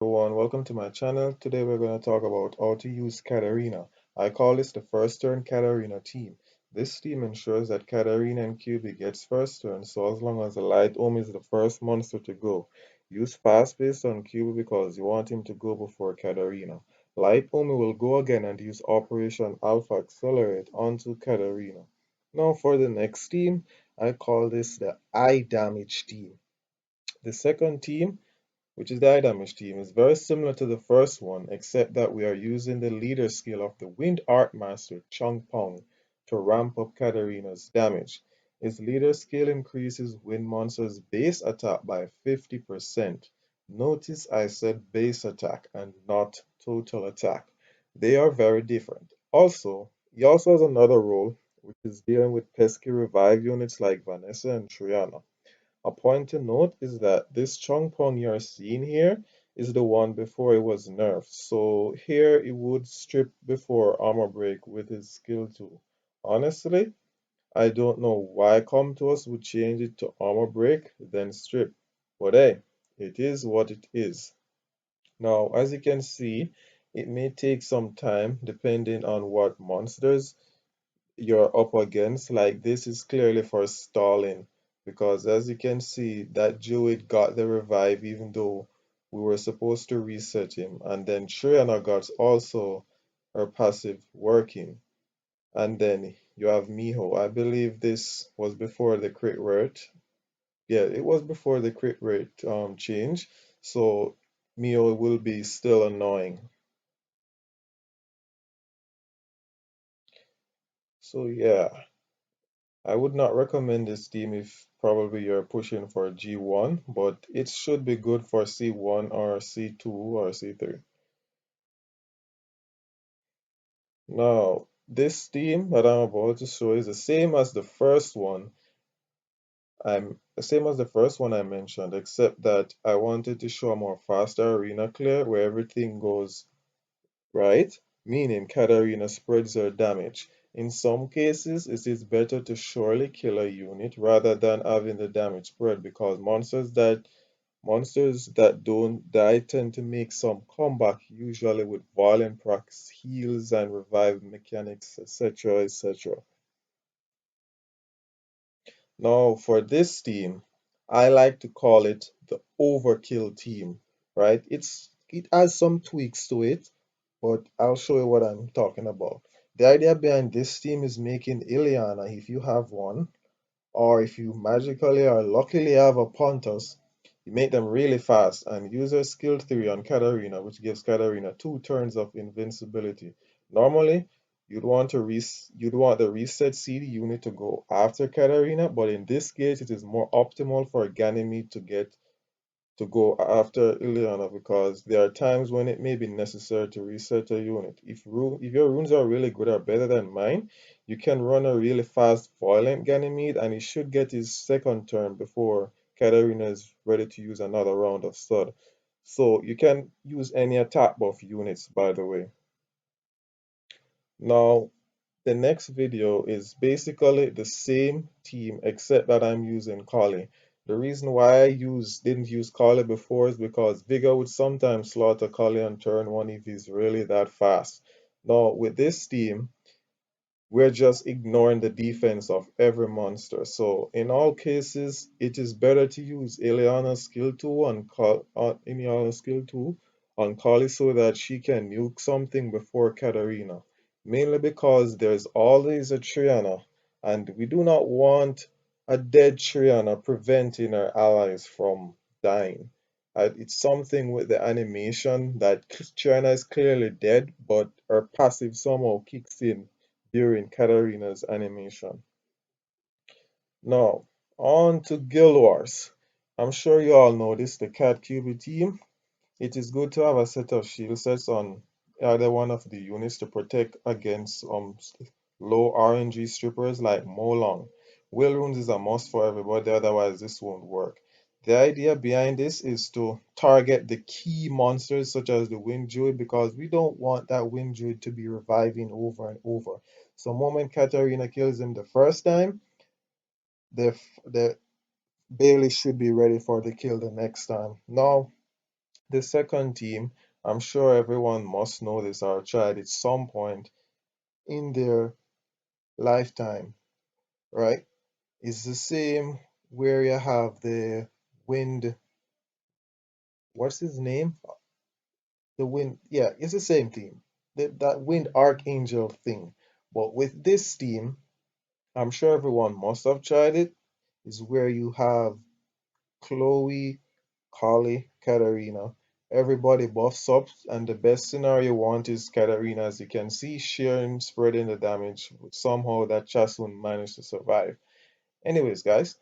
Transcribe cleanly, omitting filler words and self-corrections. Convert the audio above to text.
Everyone, welcome to my channel. Today we're going to talk about how to use Katarina. I call this the first turn Katarina team. This team ensures that Katarina and QB gets first turn, so as long as the light Ohm is the first monster to go. Use fast pace on QB because you want him to go before Katarina. Light Omi will go again and use Operation Alpha Accelerate onto Katarina. Now for the next team, I call this the eye damage team. The second team, which is the Idamish team, is very similar to the first one, except that we are using the leader skill of the Wind Art Master Chung Pong to ramp up Katarina's damage. His leader skill increases Wind Monster's base attack by 50%. Notice I said base attack and not total attack. They are very different. Also, he also has another role, which is dealing with pesky revive units like Vanessa and Triana. A point to note is that this Chung Pong you're seeing here is the one before it was nerfed. So here it would strip before armor break with his skill 2. Honestly, I don't know why Comtos would change it to armor break, then strip. But hey, it is what it is. Now, as you can see, it may take some time depending on what monsters you're up against. Like this is clearly for stalling because as you can see that Jewett got the revive even though we were supposed to reset him, and then Triana got also her passive working, and then you have Miho. I believe this was before the crit rate. Yeah, it was before the crit rate change, so Miho will be still annoying. So yeah, I would not recommend this team if probably you're pushing for G1, but it should be good for C1 or C2 or C3. Now, this team that I'm about to show is the same as the first one. I'm the same as the first one I mentioned, except that I wanted to show a more faster arena clear where everything goes right? Meaning Katarina spreads her damage. In some cases, it is better to surely kill a unit rather than having the damage spread because monsters that don't die tend to make some comeback, usually with violent procs, heals, and revive mechanics, etc. etc. Now, for this team, I like to call it the overkill team, right? It has some tweaks to it, but I'll show you what I'm talking about. The idea behind this team is making Ileana, if you have one, or if you magically or luckily have a Pontus, you make them really fast and use her skill 3 on Katarina, which gives Katarina 2 turns of invincibility. Normally, you'd want the reset CD unit to go after Katarina, but in this case, it is more optimal for Ganymede to go after Ileana because there are times when it may be necessary to reset a unit. If your runes are really good or better than mine, you can run a really fast Violent Ganymede and he should get his second turn before Katarina is ready to use another round of stud. So you can use any attack buff units, by the way. Now, the next video is basically the same team except that I'm using Kali. The reason why didn't use Kali before is because Vigor would sometimes slaughter Kali on turn 1 if he's really that fast. Now with this team, we're just ignoring the defense of every monster. So in all cases, it is better to use Ileana's skill 2 Ileana's skill 2 on Kali so that she can nuke something before Katarina. Mainly because there's always a Triana, and we do not want a dead Triana preventing our allies from dying. It's something with the animation that Triana is clearly dead, but her passive somehow kicks in during Katarina's animation. Now, on to Guild Wars. I'm sure you all know this, the Cat QB team. It is good to have a set of shield sets on either one of the units to protect against low RNG strippers like Molong. Will runes is a must for everybody, otherwise this won't work. The idea behind this is to target the key monsters such as the Wind Druid because we don't want that Wind Druid to be reviving over and over. So moment Katarina kills him the first time, the Bailey should be ready for the kill the next time. Now, The second team, I'm sure everyone must know this or tried at some point in their lifetime, right? It's the same where you have the wind, what's his name? The wind, yeah, it's the same team. That wind archangel thing. But with this team, I'm sure everyone must have tried it, is where you have Chloe, Carly, Katarina. Everybody buffs up, and the best scenario you want is Katarina, as you can see, sharing, spreading the damage. Somehow that Chasun managed to survive. Anyways, guys,